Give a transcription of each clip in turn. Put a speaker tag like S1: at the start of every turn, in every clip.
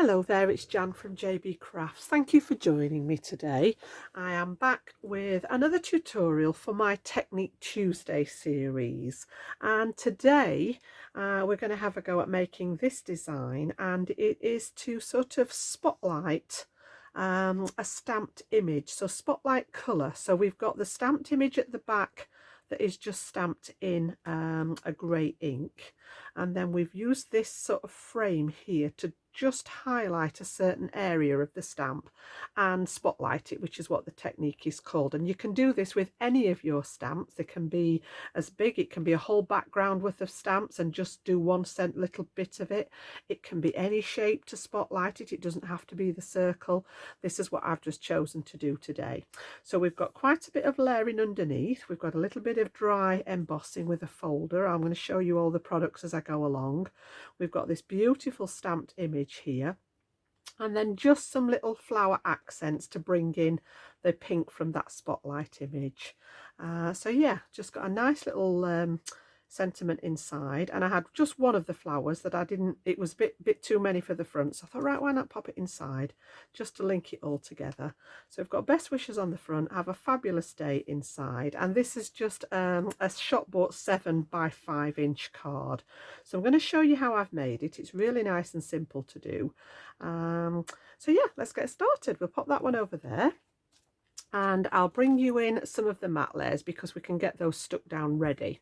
S1: Hello there, it's Jan from JB Crafts. Thank you for joining me today. I am back with another tutorial for my Technique Tuesday series, and today we're going to have a go at making this design, and it is to sort of spotlight a stamped image, so spotlight colour. So we've got the stamped image at the back that is just stamped in a grey ink, and then we've used this sort of frame here to just highlight a certain area of the stamp and spotlight it, which is what the technique is called. And you can do this with any of your stamps. They can be as big, it can be a whole background worth of stamps and just do one cent little bit of it. It can be any shape to spotlight it. It doesn't have to be the circle. This is what I've just chosen to do today. So we've got quite a bit of layering underneath. We've got a little bit of dry embossing with a folder. I'm going to show you all the products as I go along. We've got this beautiful stamped image here, and then just some little flower accents to bring in the pink from that spotlight image. So yeah, just got a nice little sentiment inside, and I had just one of the flowers that I didn't, it was a bit too many for the front, so I thought, right, why not pop it inside just to link it all together. So we've got best wishes on the front, have a fabulous day inside, and this is just a shop bought 7 by 5 inch card. So I'm going to show you how I've made it. It's really nice and simple to do. So yeah, let's get started. We'll pop that one over there, and I'll bring you in some of the matte layers because we can get those stuck down ready.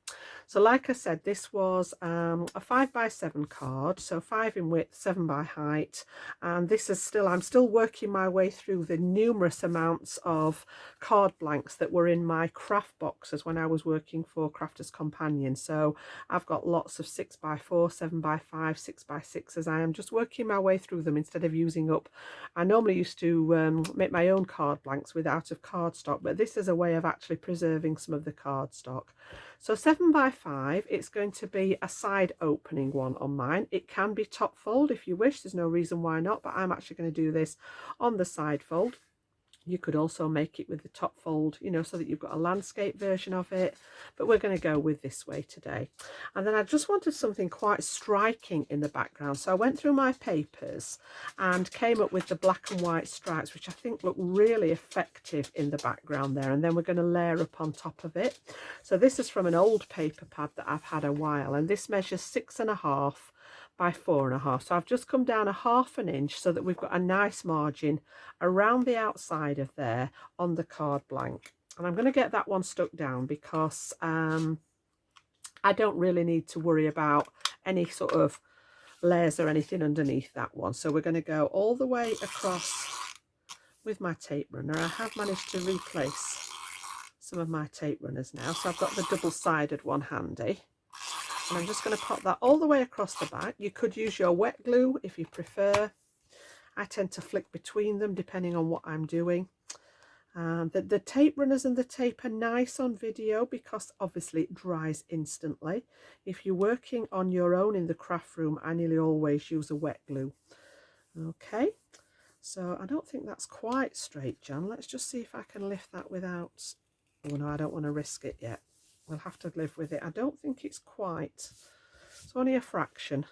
S1: So like I said, this was a 5 by 7 card, so 5 in width, 7 by height, and this is still, I'm still working my way through the numerous amounts of card blanks that were in my craft boxes when I was working for Crafters Companion. So I've got lots of 6 by 4, 7 by 5, 6 by 6s. I am just working my way through them instead of using up. I normally used to make my own card blanks with out of cardstock, but this is a way of actually preserving some of the cardstock. So 7 by 5, it's going to be a side opening one on mine. It can be top fold if you wish, there's no reason why not, but I'm actually going to do this on the side fold. You could also make it with the top fold, you know, so that you've got a landscape version of it, but we're going to go with this way today. And then I just wanted something quite striking in the background, so I went through my papers and came up with the black and white stripes, which I think look really effective in the background there, and then we're going to layer up on top of it. So this is from an old paper pad that I've had a while, and this measures 6.5 by 4.5. So I've just come down a 1/2 inch so that we've got a nice margin around the outside of there on the card blank. And I'm going to get that one stuck down because I don't really need to worry about any sort of layers or anything underneath that one. So we're going to go all the way across with my tape runner. I have managed to replace some of my tape runners now, so I've got the double-sided one handy. And I'm just going to pop that all the way across the back. You could use your wet glue if you prefer. I tend to flick between them depending on what I'm doing. The tape runners and the tape are nice on video because obviously it dries instantly. If you're working on your own in the craft room, I nearly always use a wet glue. Okay, so I don't think that's quite straight, Jan. Let's just see if I can lift that without... Oh no, I don't want to risk it yet. We'll have to live with it. I don't think it's quite, it's only a fraction.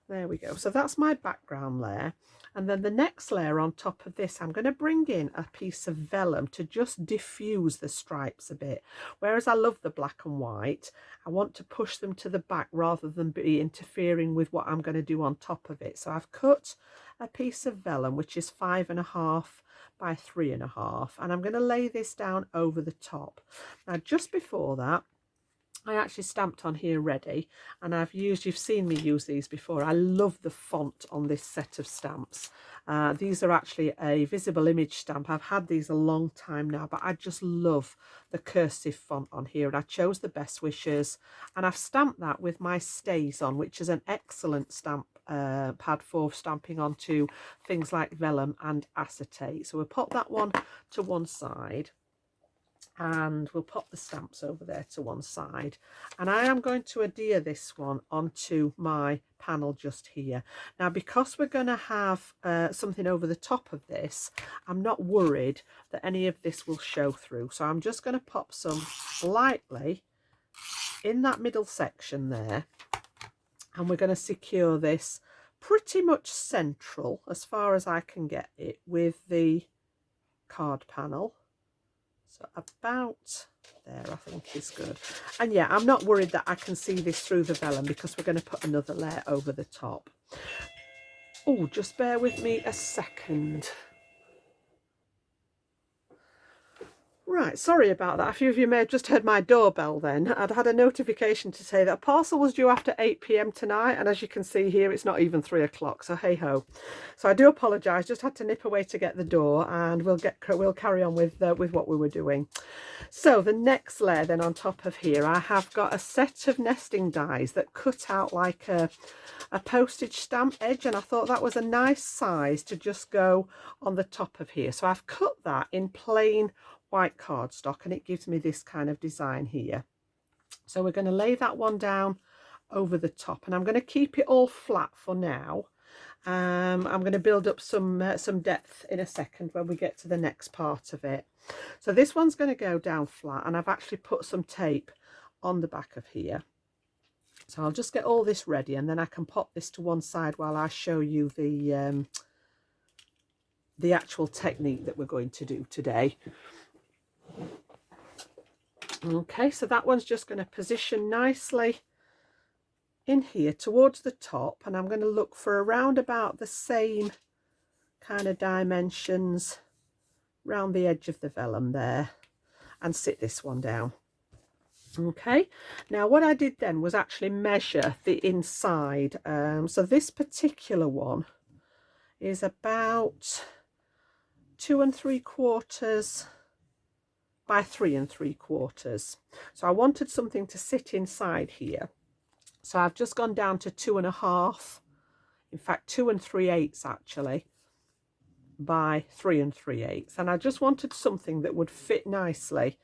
S1: There we go. So that's my background layer, and then the next layer on top of this, I'm going to bring in a piece of vellum to just diffuse the stripes a bit. Whereas I love the black and white, I want to push them to the back rather than be interfering with what I'm going to do on top of it. So I've cut a piece of vellum which is 5.5 by 3.5, and I'm going to lay this down over the top. Now just before that, I actually stamped on here ready, and I've used, you've seen me use these before. I love the font on this set of stamps. These are actually a visible image stamp. I've had these a long time now, but I just love the cursive font on here, and I chose the Best Wishes, and I've stamped that with my StazOn, which is an excellent stamp pad for stamping onto things like vellum and acetate. So we'll pop that one to one side, and we'll pop the stamps over there to one side, and I am going to adhere this one onto my panel just here. Now because we're going to have something over the top of this, I'm not worried that any of this will show through, so I'm just going to pop some lightly in that middle section there, and we're going to secure this pretty much central as far as I can get it with the card panel. So about there, I think is good. And yeah, I'm not worried that I can see this through the vellum because we're going to put another layer over the top. Oh, just bear with me a second. Right, sorry about that. A few of you may have just heard my doorbell then. I'd had a notification to say that a parcel was due after 8 p.m. tonight, and as you can see here, it's not even 3 o'clock, so hey ho. So I do apologise, just had to nip away to get the door, and we'll carry on with what we were doing. So the next layer then on top of here, I have got a set of nesting dies that cut out like a postage stamp edge, and I thought that was a nice size to just go on the top of here. So I've cut that in plain white cardstock, and it gives me this kind of design here. So we're going to lay that one down over the top, and I'm going to keep it all flat for now. I'm going to build up some depth in a second when we get to the next part of it. So this one's going to go down flat, and I've actually put some tape on the back of here. So I'll just get all this ready, and then I can pop this to one side while I show you the actual technique that we're going to do today. Okay, so that one's just going to position nicely in here towards the top, and I'm going to look for around about the same kind of dimensions round the edge of the vellum there, and sit this one down. Okay, now what I did then was actually measure the inside. So this particular one is about 2 3/4 by 3 3/4. So I wanted something to sit inside here. So I've just gone down to 2 1/2, in fact 2 3/8 actually, by 3 3/8. And I just wanted something that would fit nicely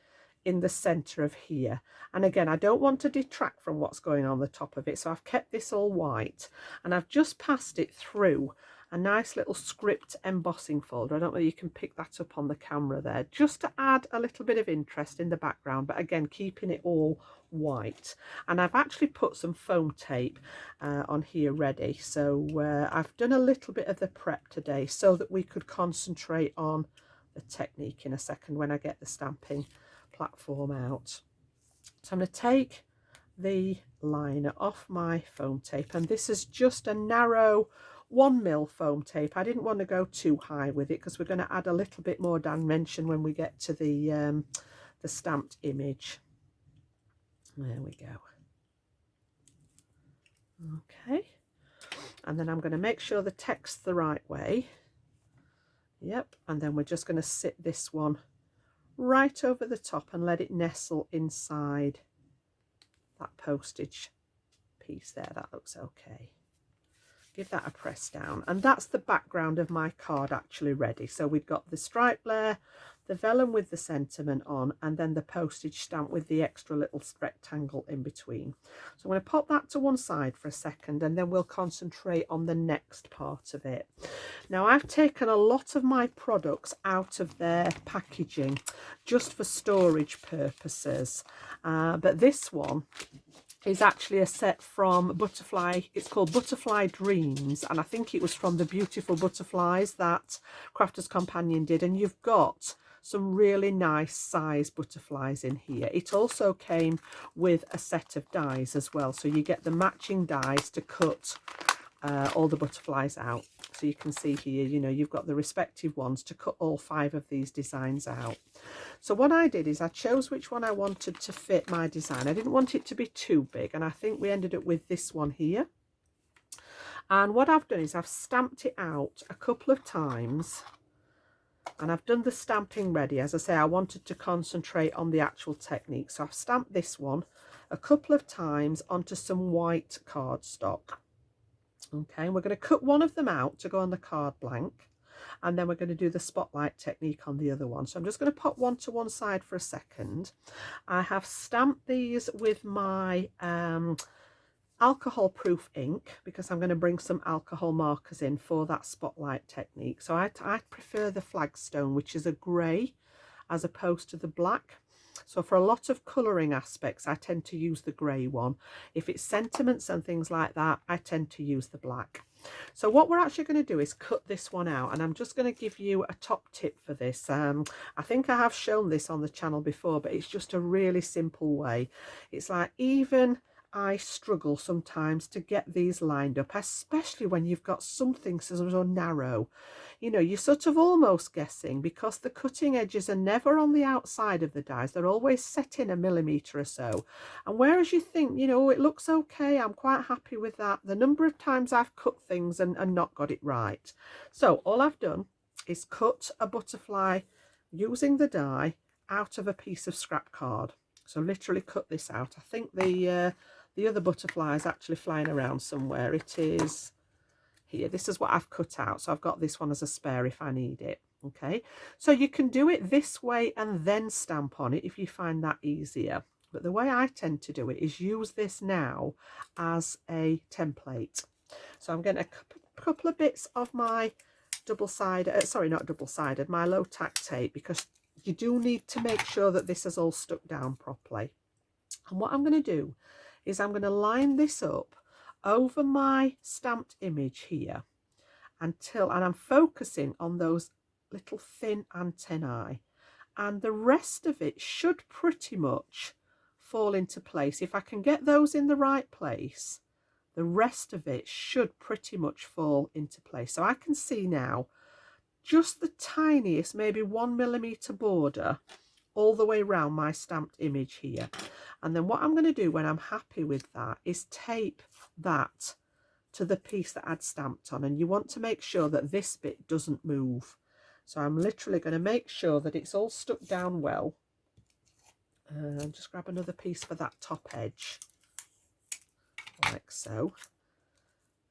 S1: in the center of here. And again, I don't want to detract from what's going on the top of it, so I've kept this all white, and I've just passed it through a nice little script embossing folder. I don't know if you can pick that up on the camera there, just to add a little bit of interest in the background, but again keeping it all white. And I've actually put some foam tape on here ready, so I've done a little bit of the prep today so that we could concentrate on the technique in a second when I get the stamping platform out. So I'm going to take the liner off my foam tape, and this is just a narrow 1mm foam tape. I didn't want to go too high with it because we're going to add a little bit more dimension when we get to the stamped image. There we go. Okay, and then I'm going to make sure the text's the right way. Yep, and then we're just going to sit this one right over the top and let it nestle inside that postage piece there. That looks okay. Give that a press down, and that's the background of my card actually ready. So we've got the stripe layer, the vellum with the sentiment on, and then the postage stamp with the extra little rectangle in between. So I'm going to pop that to one side for a second, and then we'll concentrate on the next part of it. Now I've taken a lot of my products out of their packaging just for storage purposes, but this one is actually a set from Butterfly. It's called Butterfly Dreams, and I think it was from the Beautiful Butterflies that Crafter's Companion did, and you've got some really nice size butterflies in here. It also came with a set of dies as well, so you get the matching dies to cut all the butterflies out. So you can see here, you know, you've got the respective ones to cut all 5 of these designs out. So what I did is I chose which one I wanted to fit my design. I didn't want it to be too big, and I think we ended up with this one here. And what I've done is I've stamped it out a couple of times, and I've done the stamping ready. As I say, I wanted to concentrate on the actual technique, so I've stamped this one a couple of times onto some white cardstock. Okay, and we're going to cut one of them out to go on the card blank, and then we're going to do the spotlight technique on the other one. So I'm just going to pop one to one side for a second. I have stamped these with my alcohol proof ink because I'm going to bring some alcohol markers in for that spotlight technique. So I prefer the Flagstone, which is a grey as opposed to the black. So for a lot of colouring aspects, I tend to use the grey one. If it's sentiments and things like that, I tend to use the black. So what we're actually going to do is cut this one out, and I'm just going to give you a top tip for this. I think I have shown this on the channel before, but it's just a really simple way. It's like, even I struggle sometimes to get these lined up, especially when you've got something so narrow. You know, you're sort of almost guessing, because the cutting edges are never on the outside of the dies. They're always set in a millimetre or so. And whereas you think, you know, it looks okay, I'm quite happy with that, the number of times I've cut things and not got it right. So all I've done is cut a butterfly using the die out of a piece of scrap card. So literally cut this out. I think the other butterfly is actually flying around somewhere. It is here. This is what I've cut out, so I've got this one as a spare if I need it. Okay, so you can do it this way and then stamp on it if you find that easier, but the way I tend to do it is use this now as a template. So I'm getting a couple of bits of my double-sided, sorry, not double-sided, my low tack tape, because you do need to make sure that this is all stuck down properly. And what I'm going to do is I'm going to line this up over my stamped image here and I'm focusing on those little thin antennae, and the rest of it should pretty much fall into place. If I can get those in the right place, the rest of it should pretty much fall into place. So I can see now just the tiniest, maybe 1 millimeter border all the way around my stamped image here. And then what I'm going to do when I'm happy with that is tape that to the piece that I'd stamped on, and you want to make sure that this bit doesn't move. So I'm literally going to make sure that it's all stuck down well. Just grab another piece for that top edge, like so.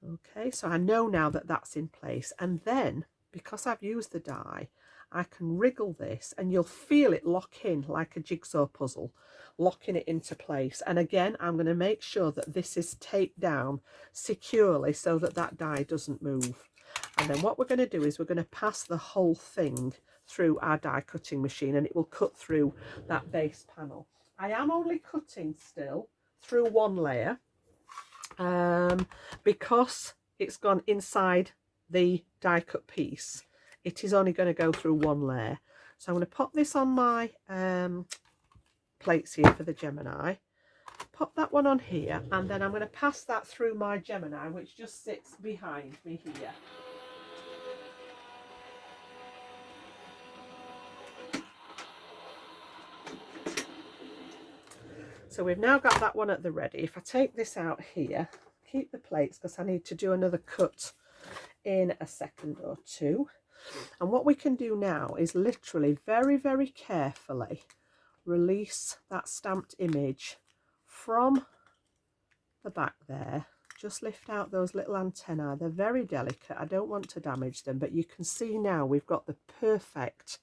S1: Okay, so I know now that that's in place, and then because I've used the die, I can wriggle this and you'll feel it lock in like a jigsaw puzzle, locking it into place. And again, I'm going to make sure that this is taped down securely so that that die doesn't move. And then what we're going to do is we're going to pass the whole thing through our die cutting machine, and it will cut through that base panel. I am only cutting still through one layer because it's gone inside the die cut piece. It is only going to go through one layer. So I'm going to pop this on my plates here for the Gemini, pop that one on here, and then I'm going to pass that through my Gemini, which just sits behind me here. So we've now got that one at the ready. If I take this out here, keep the plates because I need to do another cut in a second or two. And what we can do now is literally very, very carefully release that stamped image from the back there. Just lift out those little antennae. They're very delicate. I don't want to damage them, but you can see now we've got the perfect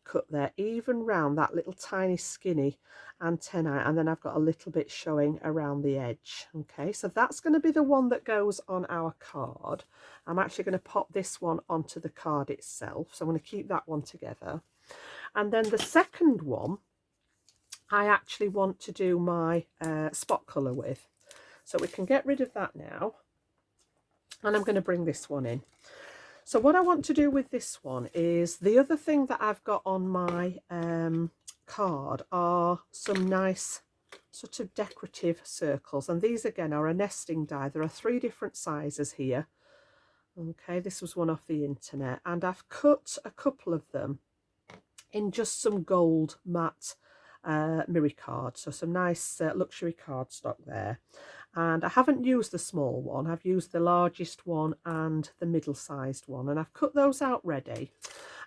S1: cut there, even round that little tiny skinny antennae, and then I've got a little bit showing around the edge. Okay, so that's going to be the one that goes on our card. I'm actually going to pop this one onto the card itself, so I'm going to keep that one together. And then the second one I actually want to do my spot colour with, so we can get rid of that now, and I'm going to bring this one in. So what I want to do with this one is, the other thing that I've got on my card are some nice sort of decorative circles, and these again are a nesting die. There are 3 different sizes here. Okay, this was one off the internet, and I've cut a couple of them in just some gold matte mirror card, so some nice luxury cardstock there. And I haven't used the small one, I've used the largest one and the middle-sized one, and I've cut those out ready.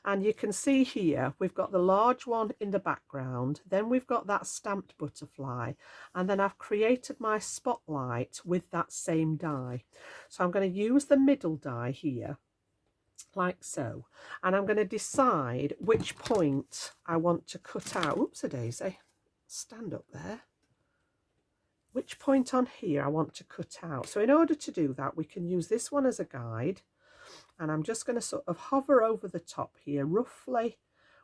S1: And you can see here we've got the large one in the background, then we've got that stamped butterfly, and then I've created my spotlight with that same die. So I'm going to use the middle die here, like so, and I'm going to decide which point I want to cut out. Oops a daisy, stand up there. Which point on here I want to cut out. So in order to do that, we can use this one as a guide, and I'm just going to sort of hover over the top here, roughly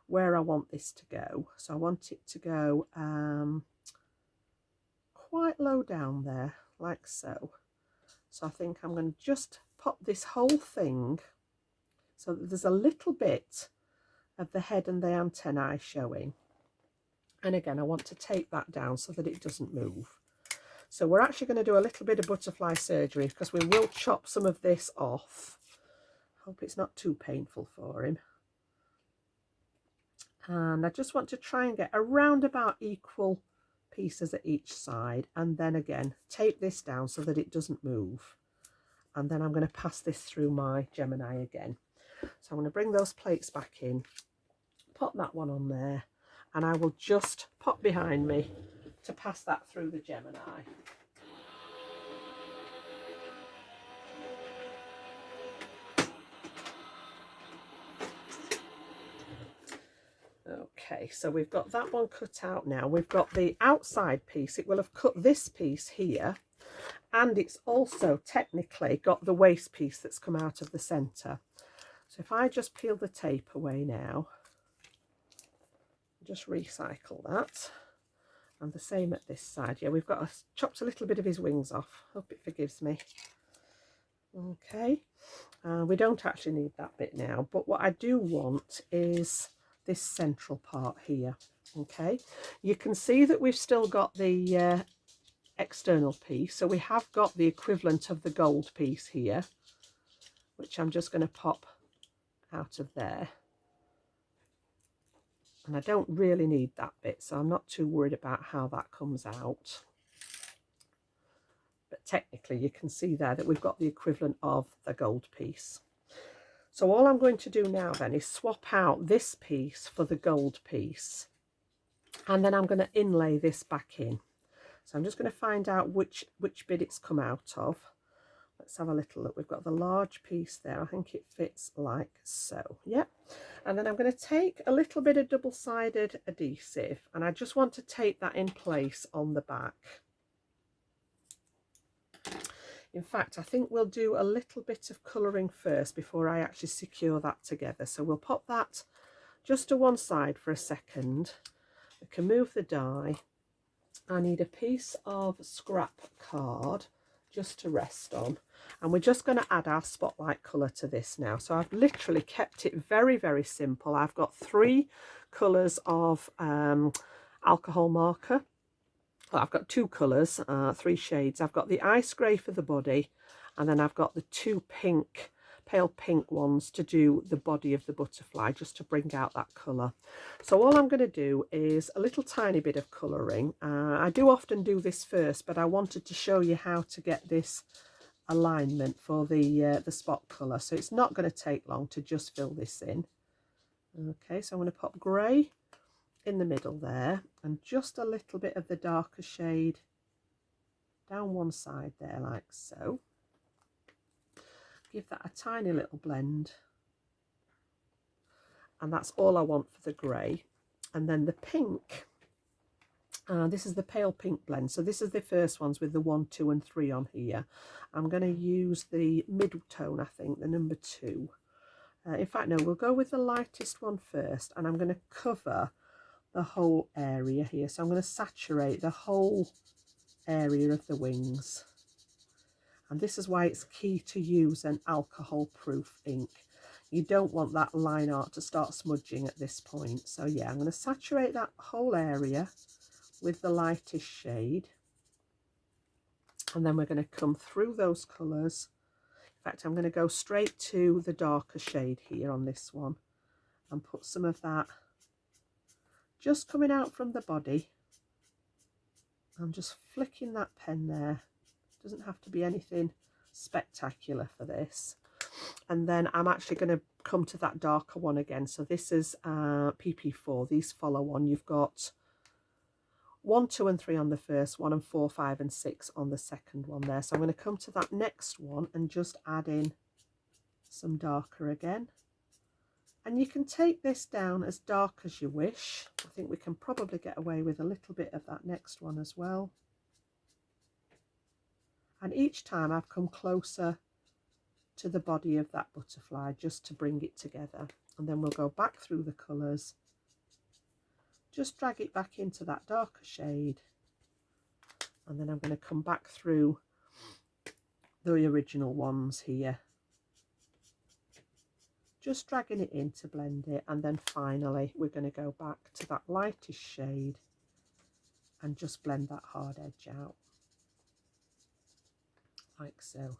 S1: where I want this to go. So I want it to go quite low down there, like so. So I think I'm going to just pop this whole thing so that there's a little bit of the head and the antennae showing. And again, I want to tape that down so that it doesn't move. So we're actually going to do a little bit of butterfly surgery because we will chop some of this off. Hope it's not too painful for him. And I just want to try and get around about equal pieces at each side, and then again tape this down so that it doesn't move. And then I'm going to pass this through my Gemini again. So I'm going to bring those plates back in, pop that one on there, and I will just pop behind me to pass that through the Gemini. Okay, so we've got that one cut out now. We've got the outside piece. It will have cut this piece here, and it's also technically got the waste piece that's come out of the centre. So if I just peel the tape away now, just recycle that. And the same at this side. Yeah, we've got chopped a little bit of his wings off. Hope it forgives me. Okay, we don't actually need that bit now, but what I do want is this central part here. Okay, you can see that we've still got the external piece, so we have got the equivalent of the gold piece here, which I'm just going to pop out of there. And I don't really need that bit, so I'm not too worried about how that comes out. But technically you can see there that we've got the equivalent of the gold piece. So all I'm going to do now then is swap out this piece for the gold piece, and then I'm going to inlay this back in. So I'm just going to find out which bit it's come out of. Let's have a little look. We've got the large piece there. I think it fits like so. Yep. And then I'm going to take a little bit of double-sided adhesive, and I just want to tape that in place on the back. In fact, I think we'll do a little bit of colouring first before I actually secure that together. So we'll pop that just to one side for a second. We can move the die. I need a piece of scrap card just to rest on. And we're just going to add our spotlight colour to this now. So I've literally kept it very, very simple. I've got 3 colours of alcohol marker. Well, I've got 2 colours, 3 shades. I've got the ice grey for the body, and then I've got the 2 pink, pale pink ones to do the body of the butterfly, just to bring out that colour. So all I'm going to do is a little tiny bit of colouring. I do often do this first, but I wanted to show you how to get this alignment for the spot colour. So it's not going to take long to just fill this in. Okay, so I'm going to pop grey in the middle there, and just a little bit of the darker shade down one side there like so. Give that a tiny little blend, and that's all I want for the grey. And then the pink, this is the pale pink blend, so this is the first ones with the 1, 2 and 3 on here. I'm going to use the mid-tone, I think, the number 2. In fact, no, we'll go with the lightest one first, and I'm going to cover the whole area here. So I'm going to saturate the whole area of the wings, and this is why it's key to use an alcohol proof ink. You don't want that line art to start smudging at this point. So yeah, I'm going to saturate that whole area with the lightest shade, and then we're going to come through those colours. In fact, I'm going to go straight to the darker shade here on this one and put some of that just coming out from the body. I'm just flicking that pen there. Doesn't have to be anything spectacular for this. And then I'm actually going to come to that darker one again. So this is PP4. These follow on. You've got 1, 2 and 3 on the first one, and 4, 5 and 6 on the second one there. So I'm going to come to that next one and just add in some darker again. And you can take this down as dark as you wish. I think we can probably get away with a little bit of that next one as well. And each time I've come closer to the body of that butterfly just to bring it together. And then we'll go back through the colours. Just drag it back into that darker shade. And then I'm going to come back through the original ones here. Just dragging it in to blend it, and then finally we're going to go back to that lightest shade and just blend that hard edge out, like so.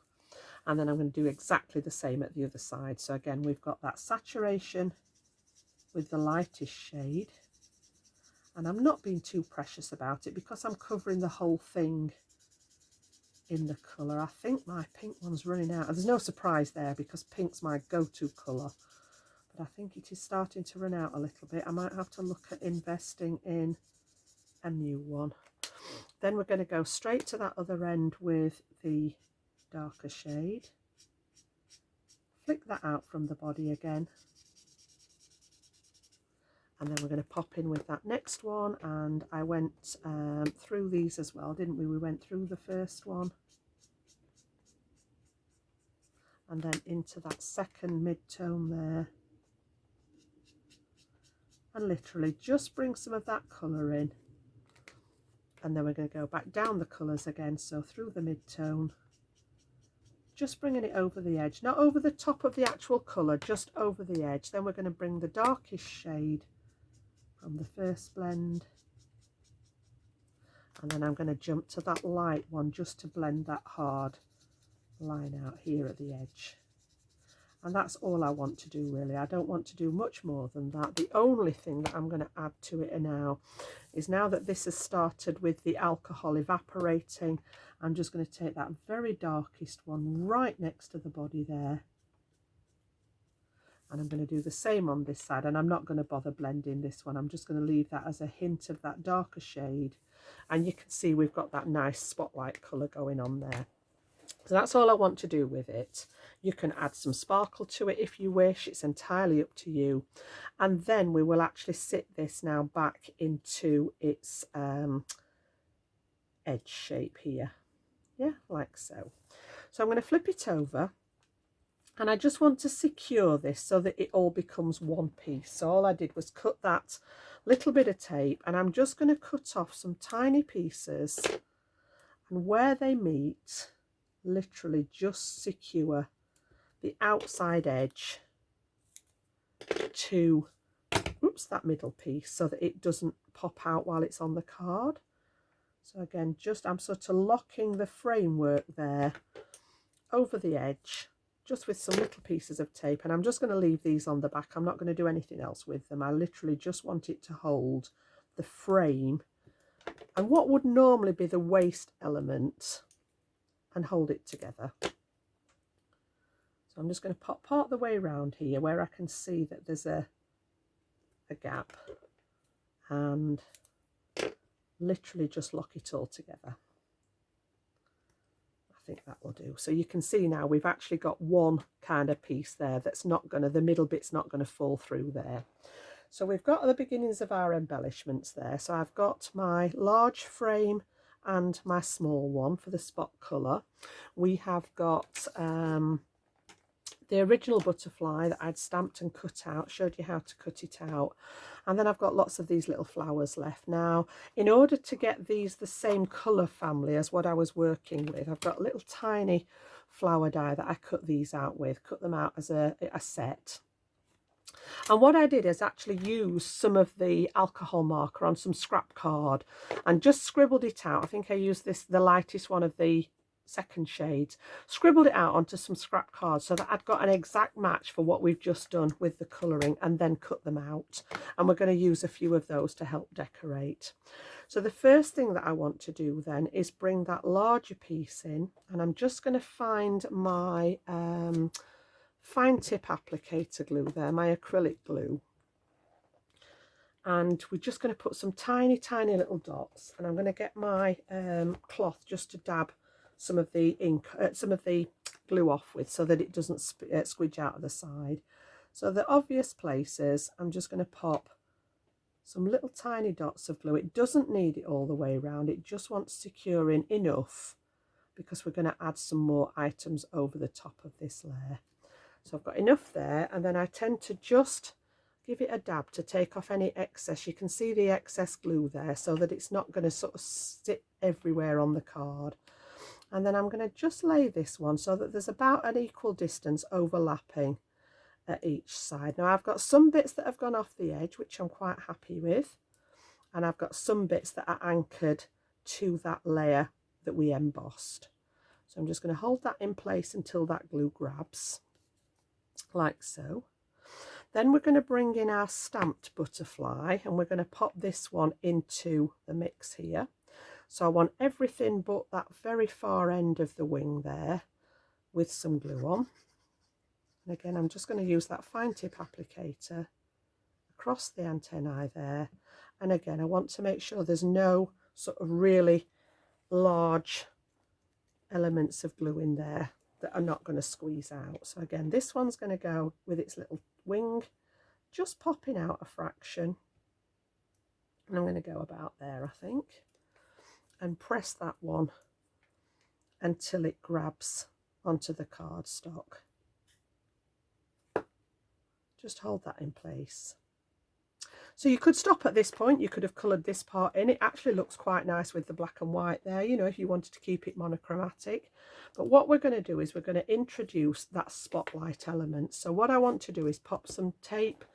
S1: And then I'm going to do exactly the same at the other side. So again, we've got that saturation with the lightest shade, and I'm not being too precious about it because I'm covering the whole thing in the colour. I think my pink one's running out. There's no surprise there because pink's my go-to colour, but I think it is starting to run out a little bit. I might have to look at investing in a new one. Then we're going to go straight to that other end with the darker shade. Flick that out from the body again. And then we're going to pop in with that next one. And I went through these as well, didn't we? We went through the first one. And then into that second mid-tone there. And literally just bring some of that colour in. And then we're going to go back down the colours again. So through the mid-tone. Just bringing it over the edge. Not over the top of the actual colour, just over the edge. Then we're going to bring the darkest shade from the first blend, and then I'm going to jump to that light one just to blend that hard line out here at the edge. And that's all I want to do really. I don't want to do much more than that. The only thing that I'm going to add to it now is, now that this has started with the alcohol evaporating, I'm just going to take that very darkest one right next to the body there. And I'm going to do the same on this side, and I'm not going to bother blending this one. I'm just going to leave that as a hint of that darker shade. And you can see we've got that nice spotlight colour going on there. So that's all I want to do with it. You can add some sparkle to it if you wish. It's entirely up to you. And then we will actually sit this now back into its edge shape here. Yeah, like so. So I'm going to flip it over. And I just want to secure this so that it all becomes one piece. So all I did was cut that little bit of tape, and I'm just going to cut off some tiny pieces, and where they meet, literally just secure the outside edge to that middle piece so that it doesn't pop out while it's on the card. So again, just I'm sort of locking the framework there over the edge, just with some little pieces of tape, and I'm just going to leave these on the back. I'm not going to do anything else with them. I literally just want it to hold the frame and what would normally be the waist element and hold it together. So I'm just going to pop part the way around here where I can see that there's a gap, and literally just lock it all together. I think that will do. So you can see now we've actually got one kind of piece there that's not going to, the middle bit's not going to fall through there. So we've got the beginnings of our embellishments there. So I've got my large frame and my small one for the spot colour. We have got the original butterfly that I'd stamped and cut out, showed you how to cut it out. And then I've got lots of these little flowers left. Now, in order to get these the same colour family as what I was working with, I've got little tiny flower die that I cut these out with, cut them out as a set. And what I did is actually use some of the alcohol marker on some scrap card and just scribbled it out. I think I used the lightest one of the second shades, scribbled it out onto some scrap cards so that I'd got an exact match for what we've just done with the colouring, and then cut them out. And we're going to use a few of those to help decorate. So the first thing that I want to do then is bring that larger piece in, and I'm just going to find my fine tip applicator glue there, my acrylic glue. And we're just going to put some tiny little dots, and I'm going to get my cloth just to dab some of the ink, some of the glue off with, so that it doesn't squidge out of the side. So the obvious places, I'm just going to pop some little tiny dots of glue. It doesn't need it all the way around, it just wants securing enough because we're going to add some more items over the top of this layer. So I've got enough there, and then I tend to just give it a dab to take off any excess. You can see the excess glue there, so that it's not going to sort of sit everywhere on the card. And then I'm going to just lay this one so that there's about an equal distance overlapping at each side. Now I've got some bits that have gone off the edge, which I'm quite happy with, and I've got some bits that are anchored to that layer that we embossed. So I'm just going to hold that in place until that glue grabs, like so. Then we're going to bring in our stamped butterfly, and we're going to pop this one into the mix here. So I want everything but that very far end of the wing there with some glue on. And again, I'm just going to use that fine tip applicator across the antennae there. And again, I want to make sure there's no sort of really large elements of glue in there that are not going to squeeze out. So again, this one's going to go with its little wing just popping out a fraction, and I'm going to go about there, I think, and press that one until it grabs onto the cardstock. Just hold that in place. So you could stop at this point, you could have coloured this part in. It actually looks quite nice with the black and white there, you know, if you wanted to keep it monochromatic. But what we're going to do is we're going to introduce that spotlight element. So what I want to do is pop some tape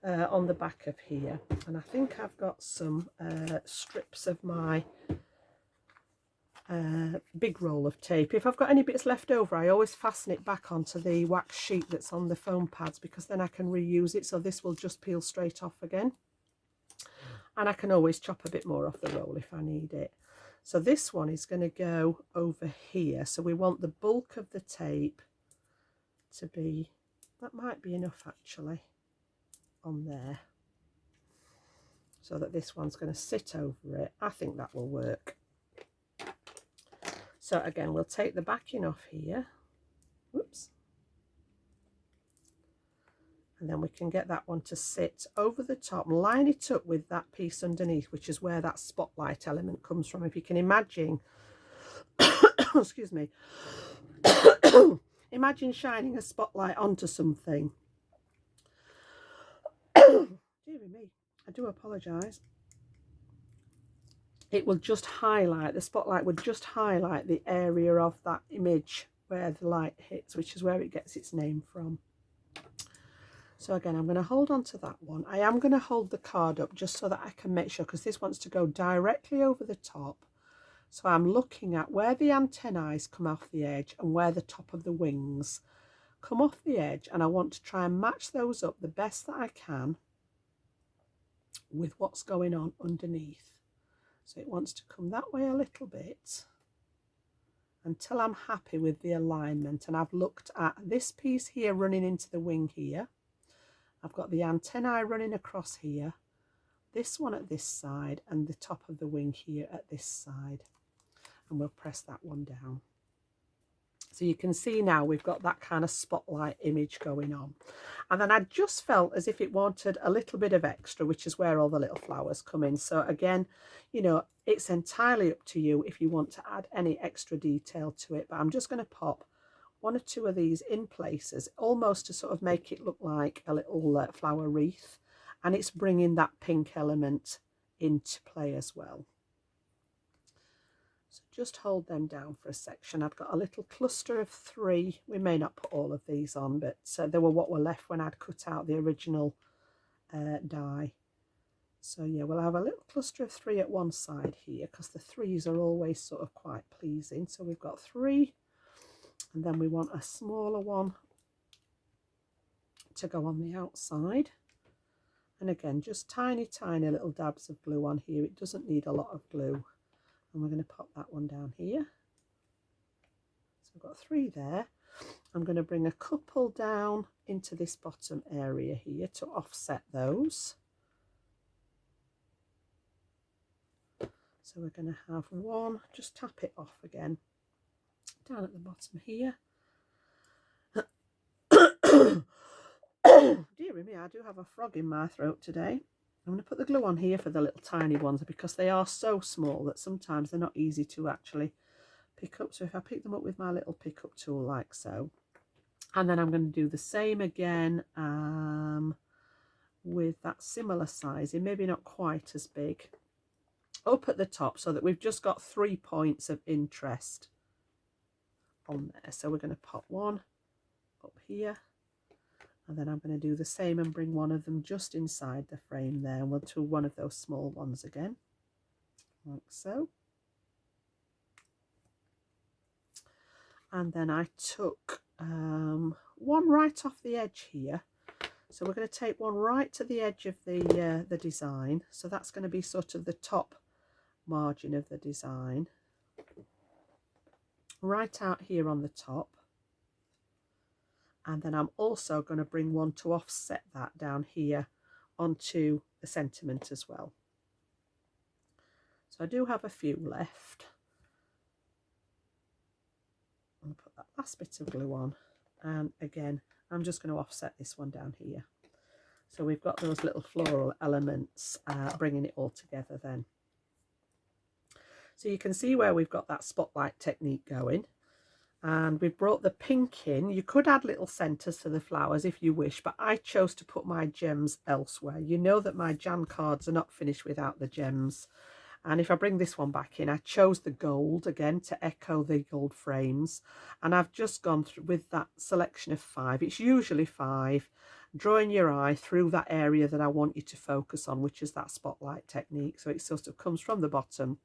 S1: on the back of here. And I think I've got some strips of my big roll of tape. If I've got any bits left over, I always fasten it back onto the wax sheet that's on the foam pads, because then I can reuse it. So this will just peel straight off again. And I can always chop a bit more off the roll if I need it. So this one is going to go over here. So we want the bulk of the tape to be, that might be enough actually, on there. So that this one's going to sit over it. I think that will work. So again, we'll take the backing off here. Whoops. And then we can get that one to sit over the top and line it up with that piece underneath, which is where that spotlight element comes from. If you can imagine, excuse me, imagine shining a spotlight onto something. Dear me, I do apologise. It will just highlight, the spotlight would just highlight the area of that image where the light hits, which is where it gets its name from. So again, I'm going to hold on to that one. I am going to hold the card up just so that I can make sure, because this wants to go directly over the top. So I'm looking at where the antennae come off the edge and where the top of the wings come off the edge. And I want to try and match those up the best that I can with what's going on underneath. So it wants to come that way a little bit until I'm happy with the alignment. And I've looked at this piece here running into the wing here. I've got the antennae running across here, this one at this side, and the top of the wing here at this side. And we'll press that one down. So you can see now we've got that kind of spotlight image going on. And then I just felt as if it wanted a little bit of extra, which is where all the little flowers come in. So again, you know, it's entirely up to you if you want to add any extra detail to it. But I'm just going to pop one or two of these in places, almost to sort of make it look like a little flower wreath. And it's bringing that pink element into play as well. So just hold them down for a section. I've got a little cluster of 3. We may not put all of these on, but they were what were left when I'd cut out the original die. So yeah, we'll have a little cluster of 3 at one side here, because the 3s are always sort of quite pleasing. So we've got 3, and then we want a smaller one to go on the outside. And again, just tiny little dabs of glue on here. It doesn't need a lot of glue. And we're going to pop that one down here. So I've got 3 there. I'm going to bring a couple down into this bottom area here to offset those. So we're going to have one, just tap it off again, down at the bottom here. Dear me, I do have a frog in my throat today. I'm going to put the glue on here for the little tiny ones, because they are so small that sometimes they're not easy to actually pick up. So if I pick them up with my little pickup tool like so, and then I'm going to do the same again with that similar sizing, maybe not quite as big, up at the top, so that we've just got 3 points of interest on there. So we're going to pop one up here, and then I'm going to do the same and bring one of them just inside the frame there, and we'll do one of those small ones again, like so. And then I took one right off the edge here. So we're going to take one right to the edge of the design. So that's going to be sort of the top margin of the design. Right out here on the top. And then I'm also going to bring one to offset that down here onto the sentiment as well. So I do have a few left. I'll put that last bit of glue on, and again I'm just going to offset this one down here. So we've got those little floral elements bringing it all together then. So you can see where we've got that spotlight technique going, and we've brought the pink in. You could add little centres to the flowers if you wish, but I chose to put my gems elsewhere. You know that my Jan cards are not finished without the gems. And if I bring this one back in, I chose the gold again to echo the gold frames. And I've just gone through with that selection of 5. It's usually 5. Drawing your eye through that area that I want you to focus on, which is that spotlight technique. So it sort of comes from the bottom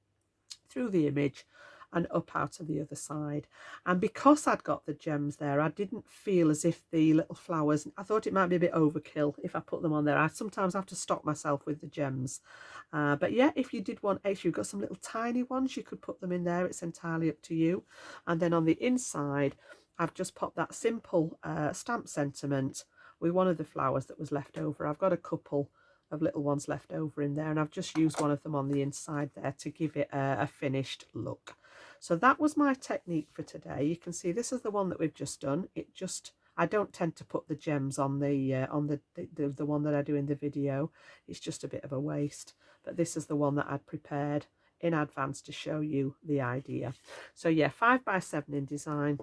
S1: through the image and up out of the other side. And because I'd got the gems there, I didn't feel as if the little flowers, I thought it might be a bit overkill if I put them on there. I sometimes have to stop myself with the gems. But yeah, if you did want extra, you've got some little tiny ones, you could put them in there. It's entirely up to you. And then on the inside, I've just popped that simple stamp sentiment with one of the flowers that was left over. I've got a couple of little ones left over in there, and I've just used one of them on the inside there to give it a finished look. So that was my technique for today. You can see this is the one that we've just done. I don't tend to put the gems on the one that I do in the video. It's just a bit of a waste. But this is the one that I'd prepared in advance to show you the idea. So yeah, 5x7 in design.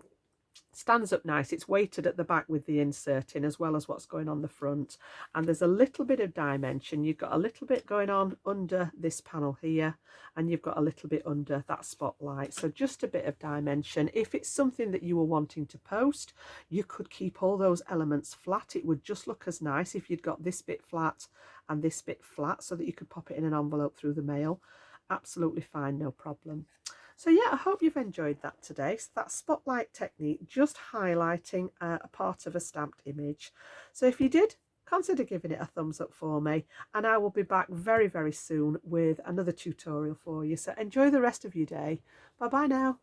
S1: Stands up nice. It's weighted at the back with the insert in, as well as what's going on the front, and there's a little bit of dimension. You've got a little bit going on under this panel here, and you've got a little bit under that spotlight, so just a bit of dimension. If it's something that you were wanting to post, you could keep all those elements flat. It would just look as nice if you'd got this bit flat and this bit flat, so that you could pop it in an envelope through the mail. Absolutely fine, no problem. So yeah, I hope you've enjoyed that today. So that spotlight technique, just highlighting a part of a stamped image. So if you did, consider giving it a thumbs up for me, and I will be back very, very soon with another tutorial for you. So enjoy the rest of your day. Bye bye now.